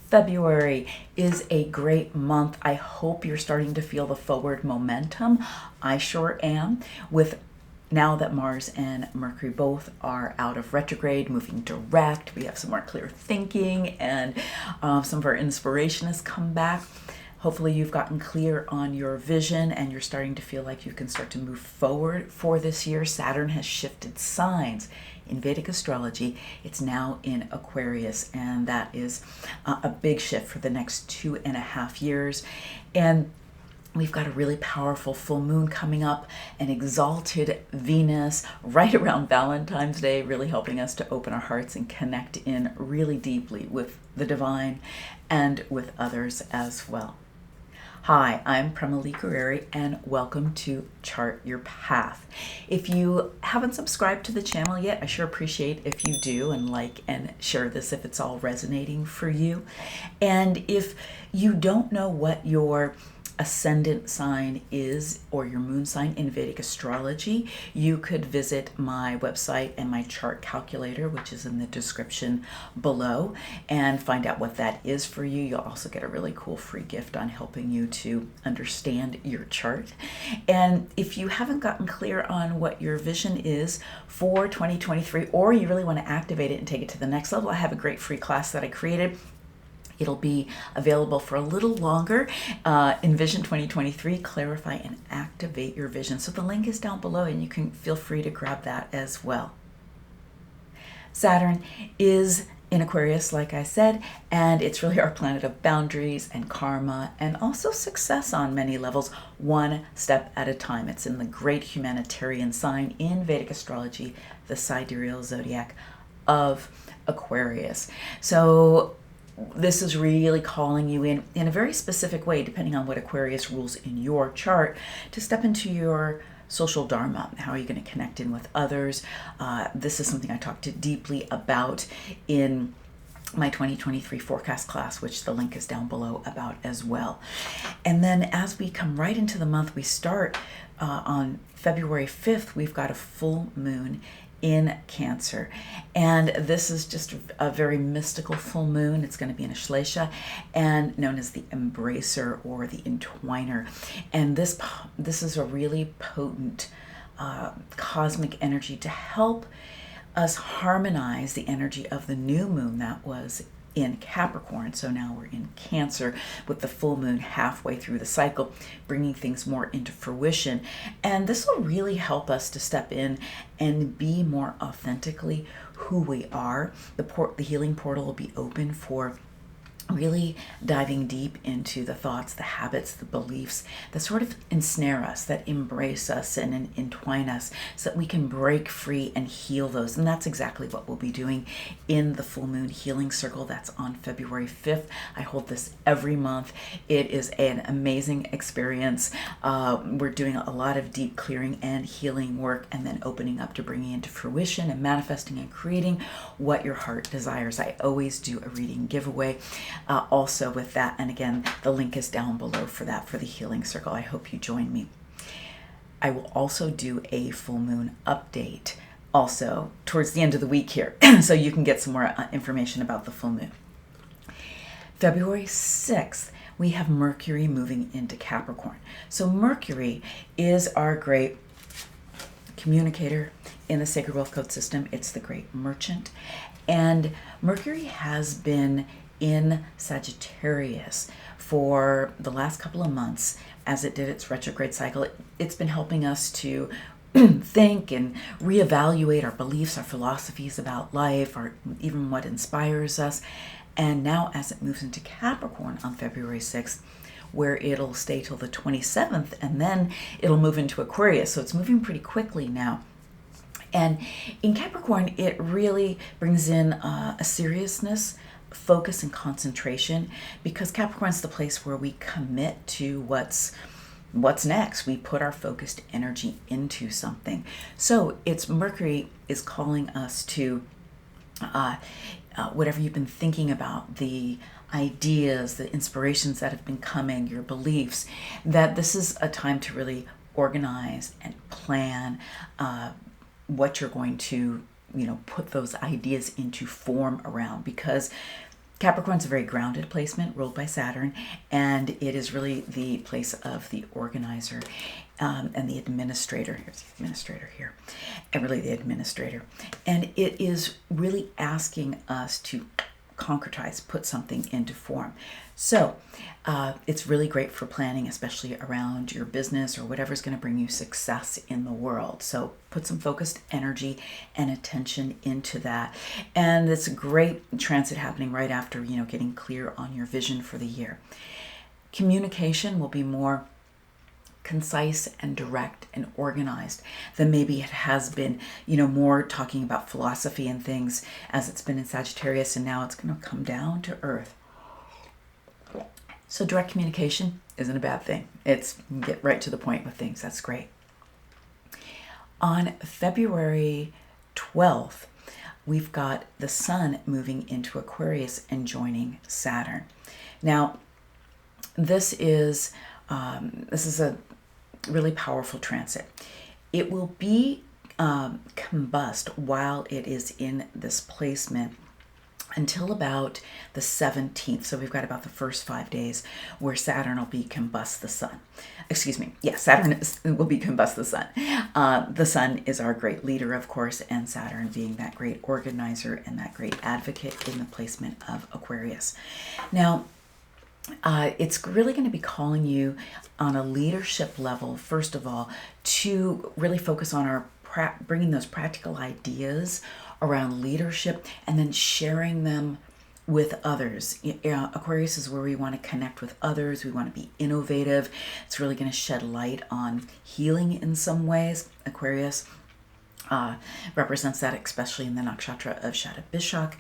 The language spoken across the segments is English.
February is a great month. I hope you're starting to feel the forward momentum. I sure am. With now that Mars and Mercury both are out of retrograde, moving direct, we have some more clear thinking, and some of our inspiration has come back. Hopefully you've gotten clear on your vision and you're starting to feel like you can start to move forward for this year. Saturn has shifted signs. In Vedic astrology, it's now in Aquarius, and that is a big shift for the next 2.5 years. And we've got a really powerful full moon coming up, an exalted Venus right around Valentine's Day, really helping us to open our hearts and connect in really deeply with the divine and with others as well. Hi, I'm Prema Gurreri, and welcome to Chart Your Path. If you haven't subscribed to the channel yet, I sure appreciate if you do and like and share this if it's all resonating for you. And if you don't know what your ascendant sign is or your moon sign in Vedic astrology, you could visit my website and my chart calculator, which is in the description below, and find out what that is for you. You'll also get a really cool free gift on helping you to understand your chart. And if you haven't gotten clear on what your vision is for 2023, or you really want to activate it and take it to the next level, I have a great free class that I created. It'll be available for a little longer. Envision 2023, clarify and activate your vision. So the link is down below and you can feel free to grab that as well. Saturn is in Aquarius, like I said, and it's really our planet of boundaries and karma and also success on many levels, one step at a time. It's in the great humanitarian sign in Vedic astrology, the sidereal zodiac of Aquarius. So this is really calling you in a very specific way, depending on what Aquarius rules in your chart, to step into your social dharma. How are you going to connect in with others? This is something I talked deeply about in my 2023 forecast class, which the link is down below about as well. And then as we come right into the month, we start on February 5th, we've got a full moon in Cancer, and this is just a very mystical full moon. It's going to be in Ashlesha and known as the embracer or the entwiner, and this is a really potent cosmic energy to help us harmonize the energy of the new moon that was in Capricorn. So now we're in Cancer with the full moon halfway through the cycle, bringing things more into fruition. And this will really help us to step in and be more authentically who we are. The healing portal will be open for really diving deep into the thoughts, the habits, the beliefs that sort of ensnare us, that embrace us and entwine us, so that we can break free and heal those. And that's exactly what we'll be doing in the full moon healing circle. That's on February 5th. I hold this every month. It is an amazing experience. We're doing a lot of deep clearing and healing work, and then opening up to bringing into fruition and manifesting and creating what your heart desires. I always do a reading giveaway also with that, and again, the link is down below for that, for the healing circle. I hope you join me. I will also do a full moon update also towards the end of the week here, so you can get some more information about the full moon. February 6th, we have Mercury moving into Capricorn. So Mercury is our great communicator in the Sacred Wealth Code system. It's the great merchant, and Mercury has been in Sagittarius for the last couple of months as it did its retrograde cycle. It's been helping us to think and reevaluate our beliefs, our philosophies about life, or even what inspires us. And now as it moves into Capricorn on February 6th, where it'll stay till the 27th, and then it'll move into Aquarius. So it's moving pretty quickly now. And in Capricorn, it really brings in a seriousness, focus, and concentration, because Capricorn's the place where we commit to what's next. We put our focused energy into something. So it's Mercury is calling us to whatever you've been thinking about, the ideas, the inspirations that have been coming, your beliefs, that this is a time to really organize and plan what you're going to, put those ideas into form around, because Capricorn's a very grounded placement ruled by Saturn, and it is really the place of the organizer and the administrator. Here's the administrator here, and really the administrator. And it is really asking us to concretize, put something into form. So it's really great for planning, especially around your business or whatever's going to bring you success in the world. So put some focused energy and attention into that. And it's a great transit happening right after, getting clear on your vision for the year. Communication will be more concise and direct and organized than maybe it has been, more talking about philosophy and things as it's been in Sagittarius, and now it's going to come down to earth. So direct communication isn't a bad thing. It's get right to the point with things. That's great. On February 12th, we've got the Sun moving into Aquarius and joining Saturn. Now, this is a really powerful transit. It will be combust while it is in this placement until about the 17th. So we've got about the first 5 days where Saturn will be combust the Sun. Saturn will be combust the Sun. The Sun is our great leader, of course, and Saturn being that great organizer and that great advocate in the placement of Aquarius. Now, it's really going to be calling you on a leadership level, first of all, to really focus on bringing those practical ideas around leadership and then sharing them with others. Aquarius is where we want to connect with others. We want to be innovative. It's really going to shed light on healing in some ways. Aquarius represents that, especially in the nakshatra of Shatabishak.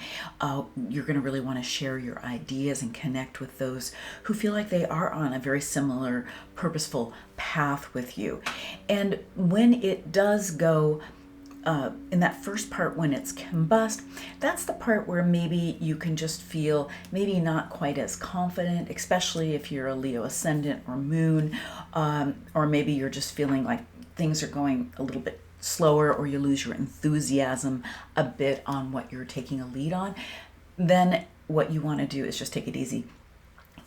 You're going to really want to share your ideas and connect with those who feel like they are on a very similar, purposeful path with you. And when it does go in that first part, when it's combust, that's the part where maybe you can just feel maybe not quite as confident, especially if you're a Leo ascendant or moon, or maybe you're just feeling like things are going a little bit slower, or you lose your enthusiasm a bit on what you're taking a lead on. Then what you want to do is just take it easy.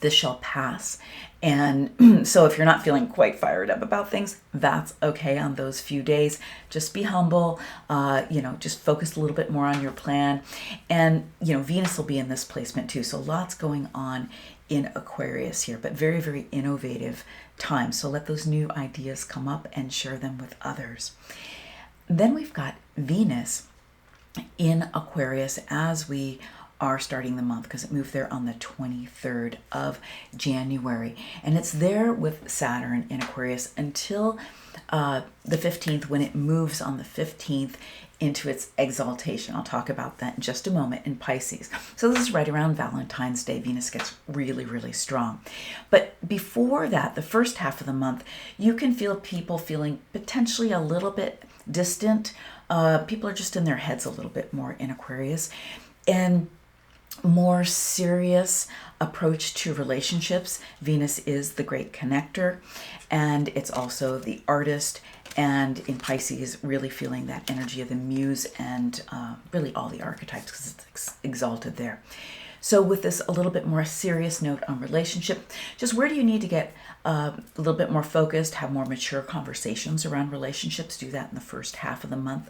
This shall pass. And so if you're not feeling quite fired up about things, that's okay on those few days. Just be humble, just focus a little bit more on your plan. And, Venus will be in this placement too. So lots going on in Aquarius here, but very, very innovative time. So let those new ideas come up and share them with others. Then we've got Venus in Aquarius as we are starting the month, because it moved there on the 23rd of January. And it's there with Saturn in Aquarius until the 15th, when it moves on the 15th into its exaltation. I'll talk about that in just a moment in Pisces. So this is right around Valentine's Day. Venus gets really, really strong. But before that, the first half of the month, you can feel people feeling potentially a little bit distant. People are just in their heads a little bit more in Aquarius. And more serious approach to relationships. Venus is the great connector, and it's also the artist. And in Pisces, really feeling that energy of the muse and really all the archetypes, because it's exalted there. So with this a little bit more serious note on relationship, just where do you need to get a little bit more focused, have more mature conversations around relationships? Do that in the first half of the month.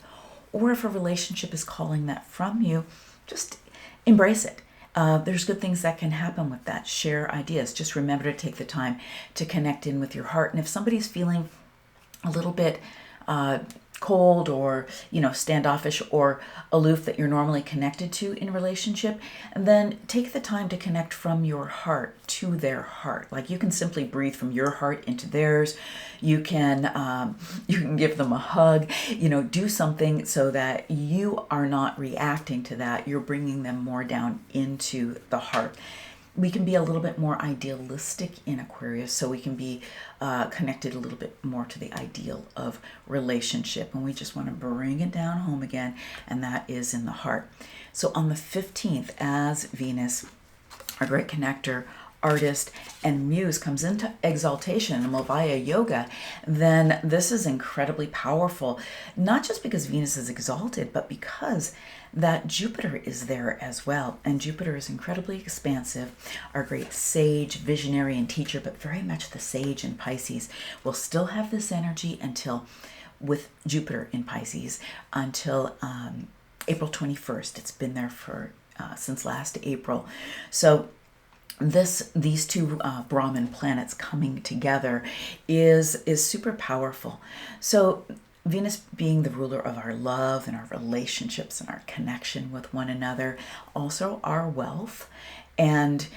Or if a relationship is calling that from you, just embrace it. There's good things that can happen with that. Share ideas. Just remember to take the time to connect in with your heart. And if somebody's feeling a little bit cold or, standoffish or aloof that you're normally connected to in relationship, and then take the time to connect from your heart to their heart. Like, you can simply breathe from your heart into theirs. You can give them a hug, do something so that you are not reacting to that. You're bringing them more down into the heart. We can be a little bit more idealistic in Aquarius, so we can be connected a little bit more to the ideal of relationship, and we just want to bring it down home again, and that is in the heart. So on the 15th, as Venus, our great connector, artist, and muse comes into exaltation in Malvaya yoga, then this is incredibly powerful, not just because Venus is exalted, but because that Jupiter is there as well. And Jupiter is incredibly expansive, our great sage, visionary, and teacher, but very much the sage in Pisces will still have this energy until, with Jupiter in Pisces, until April 21st. It's been there for since last April. So these two Brahman planets coming together is super powerful. So Venus being the ruler of our love and our relationships and our connection with one another, also our wealth, and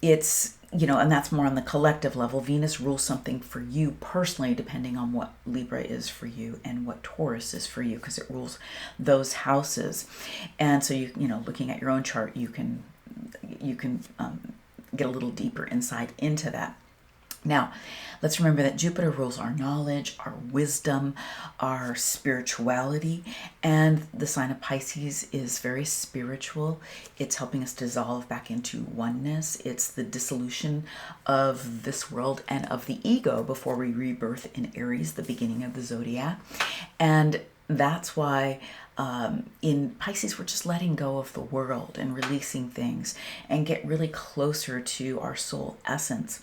it's, and that's more on the collective level. Venus rules something for you personally, depending on what Libra is for you and what Taurus is for you, because it rules those houses. And so looking at your own chart, you can get a little deeper insight into that. Now, let's remember that Jupiter rules our knowledge, our wisdom, our spirituality, and the sign of Pisces is very spiritual. It's helping us dissolve back into oneness. It's the dissolution of this world and of the ego before we rebirth in Aries, the beginning of the zodiac. And that's why in Pisces, we're just letting go of the world and releasing things and get really closer to our soul essence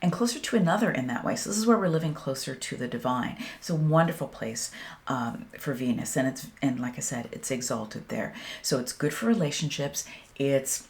and closer to another in that way. So this is where we're living closer to the divine. It's a wonderful place for Venus, and like I said, it's exalted there. So it's good for relationships. It's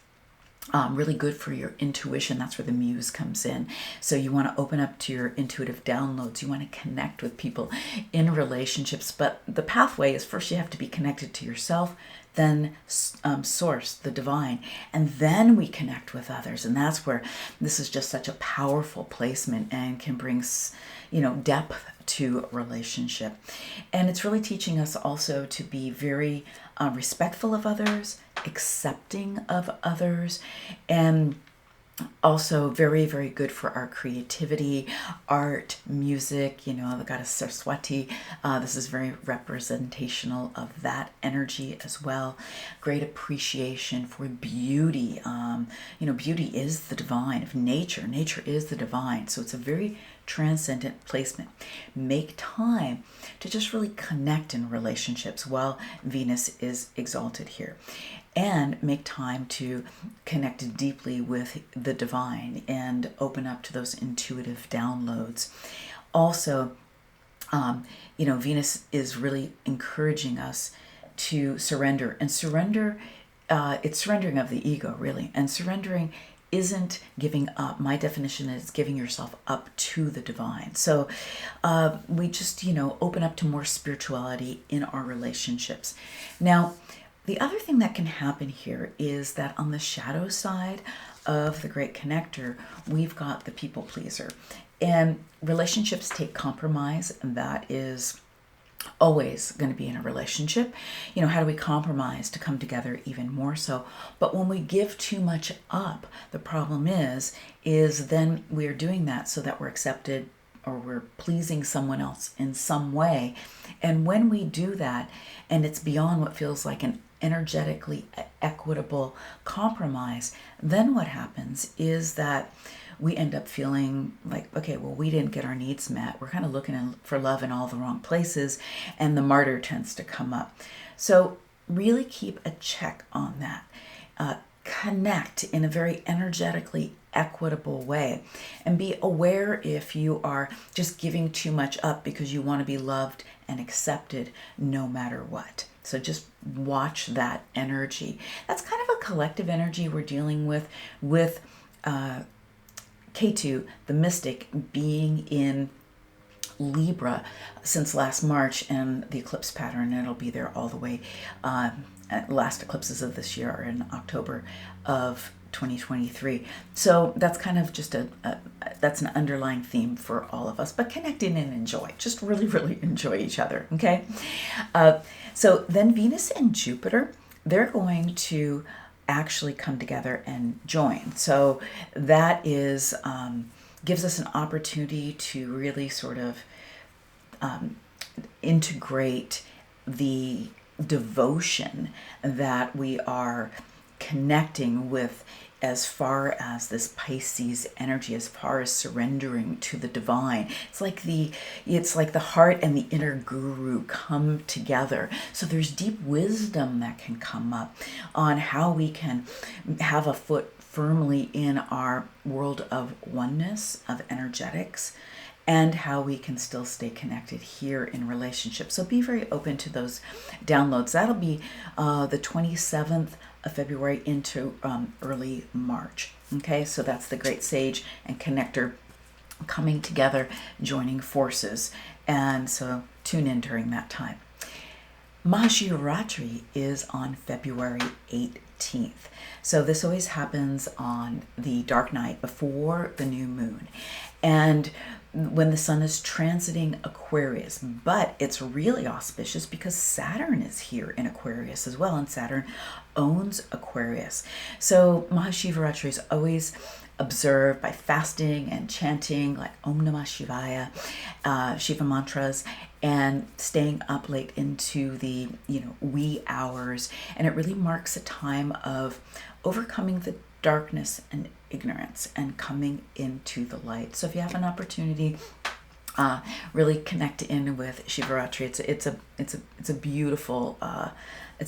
really good for your intuition. That's where the muse comes in. So you want to open up to your intuitive downloads. You want to connect with people in relationships. But the pathway is, first you have to be connected to yourself, then source, the divine, and then we connect with others. And that's where this is just such a powerful placement and can bring depth to relationship. And it's really teaching us also to be very respectful of others, accepting of others, and also very, very good for our creativity, art, music. The goddess Saraswati, this is very representational of that energy as well. Great appreciation for beauty. Beauty is the divine of nature. Nature is the divine. So it's a very transcendent placement. Make time to just really connect in relationships while Venus is exalted here. And make time to connect deeply with the divine and open up to those intuitive downloads. Also, Venus is really encouraging us to surrender. And surrender, it's surrendering of the ego, really. And surrendering isn't giving up. My definition is giving yourself up to the divine. So we just, open up to more spirituality in our relationships. Now, the other thing that can happen here is that on the shadow side of the great connector, we've got the people pleaser. And relationships take compromise, and that is always going to be in a relationship. How do we compromise to come together even more so? But when we give too much up, the problem is then we're doing that so that we're accepted or we're pleasing someone else in some way. And when we do that, and it's beyond what feels like an energetically equitable compromise, then what happens is that we end up feeling like, okay, well, we didn't get our needs met. We're kind of looking for love in all the wrong places, and the martyr tends to come up. So really keep a check on that. Connect in a very energetically equitable way, and be aware if you are just giving too much up because you want to be loved and accepted no matter what. So just watch that energy. That's kind of a collective energy we're dealing with Ketu, the mystic, being in Libra since last March, and the eclipse pattern, it'll be there all the way. Last eclipses of this year are in October of 2023. So that's kind of just that's an underlying theme for all of us, but connect in and enjoy. Just really, really enjoy each other, okay? So then Venus and Jupiter, they're going to actually come together and join. So that is gives us an opportunity to really sort of integrate the devotion that we are connecting with as far as this Pisces energy, as far as surrendering to the divine. It's like the heart and the inner guru come together. So there's deep wisdom that can come up on how we can have a foot firmly in our world of oneness, of energetics, and how we can still stay connected here in relationships. So be very open to those downloads. That'll be the 27th of February into early March. Okay, so that's the great sage and connector coming together, joining forces. And so tune in during that time. Shivaratri is on February 18th. So this always happens on the dark night before the new moon. And when the sun is transiting Aquarius, but it's really auspicious because Saturn is here in Aquarius as well, and Saturn owns Aquarius. So Mahashivaratri is always observed by fasting and chanting like Om Namah Shivaya, Shiva mantras, and staying up late into the wee hours. And it really marks a time of overcoming the darkness and ignorance and coming into the light. So if you have an opportunity, really connect in with Shivaratri. It's a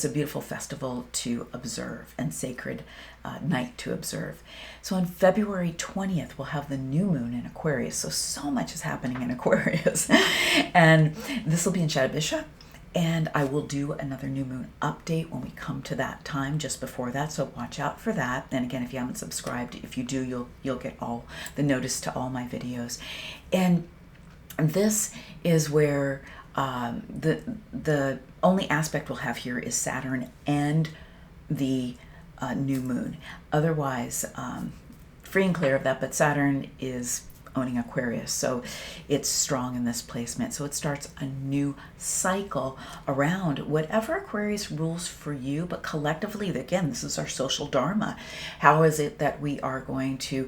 beautiful festival to observe, and sacred night to observe. So on February 20th, we'll have the new moon in Aquarius. So much is happening in Aquarius, and this will be in Shadabisha. And I will do another new moon update when we come to that time, just before that. So watch out for that. And again, if you haven't subscribed, if you do, you'll get all the notice to all my videos. And this is where the only aspect we'll have here is Saturn and the new moon. Otherwise, free and clear of that. But Saturn is owning Aquarius, so it's strong in this placement. So it starts a new cycle around whatever Aquarius rules for you, but collectively, again, this is our social dharma. How is it that we are going to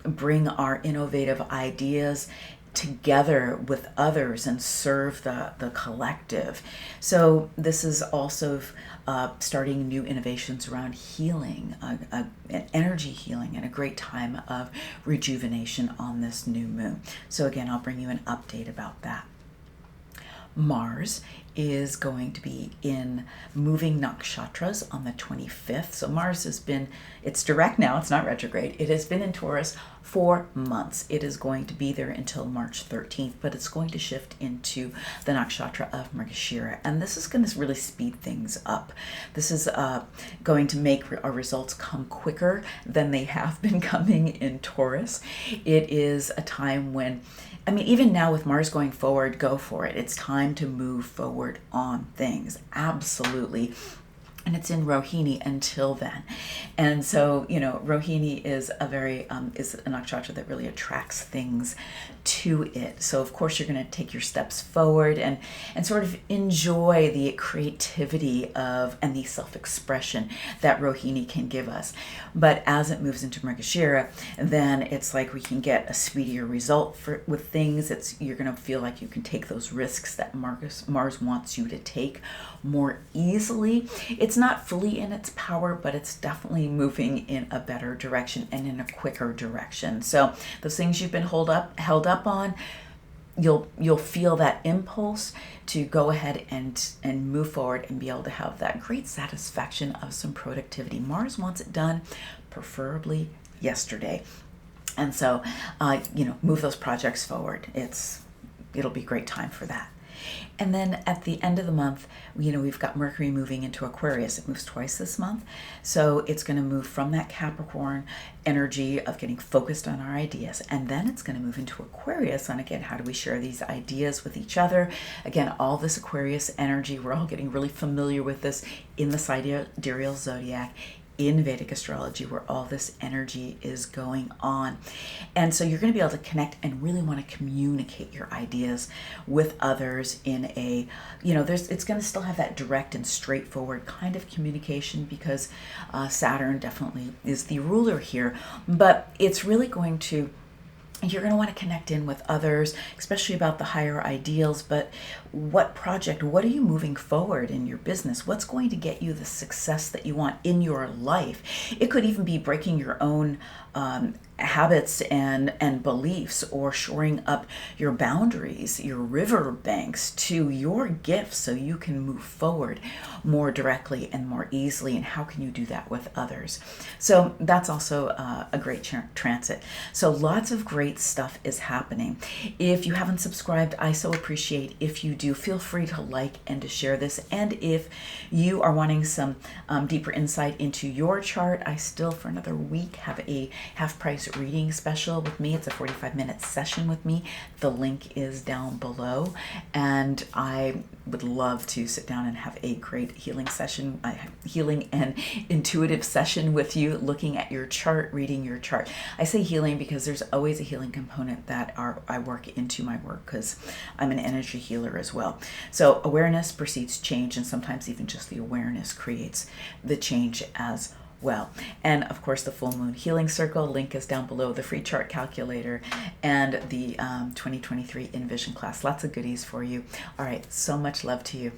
bring our innovative ideas together with others and serve the collective? So this is also starting new innovations around healing, energy healing, and a great time of rejuvenation on this new moon. So again, I'll bring you an update about that. Mars is going to be in moving nakshatras on the 25th. So Mars it's direct now, it's not retrograde. It has been in Taurus for months. It is going to be there until March 13th, but it's going to shift into the nakshatra of Mrigashira. And this is going to really speed things up. This is going to make our results come quicker than they have been coming in Taurus. It is a time when, even now with Mars going forward, go for it. It's time to move forward on things. Absolutely. And it's in Rohini until then. And so, Rohini is is a nakshatra that really attracts things to it. So of course you're going to take your steps forward and sort of enjoy the creativity and the self-expression that Rohini can give us. But as it moves into Mrigashira, then it's like we can get a speedier result with things. You're going to feel like you can take those risks that Mars wants you to take more easily. It's not fully in its power, but it's definitely moving in a better direction and in a quicker direction. So those things you've been held up on, you'll feel that impulse to go ahead and move forward and be able to have that great satisfaction of some productivity. Mars wants it done, preferably yesterday. And so, move those projects forward. It'll be a great time for that. And then at the end of the month, we've got Mercury moving into Aquarius. It moves twice this month. So it's going to move from that Capricorn energy of getting focused on our ideas. And then it's going to move into Aquarius. And again, how do we share these ideas with each other? Again, all this Aquarius energy, we're all getting really familiar with this in the sidereal zodiac, in Vedic astrology, where all this energy is going on. And so you're going to be able to connect and really want to communicate your ideas with others in it's going to still have that direct and straightforward kind of communication, because Saturn definitely is the ruler here, but it's really you're going to want to connect in with others, especially about the higher ideals, but what project, what are you moving forward in your business? What's going to get you the success that you want in your life? It could even be breaking your own habits and beliefs, or shoring up your boundaries, your river banks to your gifts so you can move forward more directly and more easily. And how can you do that with others? So that's also a great transit. So lots of great stuff is happening. If you haven't subscribed, I so appreciate if you do. Feel free to like and to share this. And if you are wanting some deeper insight into your chart, I still for another week have a half-price reading special with me. It's a 45-minute session with me. The link is down below, and I would love to sit down and have a great healing session, healing and intuitive session with you, looking at your chart, reading your chart. I say healing because there's always a healing component that I work into my work, because I'm an energy healer as well. So awareness precedes change, and sometimes even just the awareness creates the change as well. And of course, the full moon healing circle link is down below, the free chart calculator, and the 2023 Envision class. Lots of goodies for you. All right, so much love to you.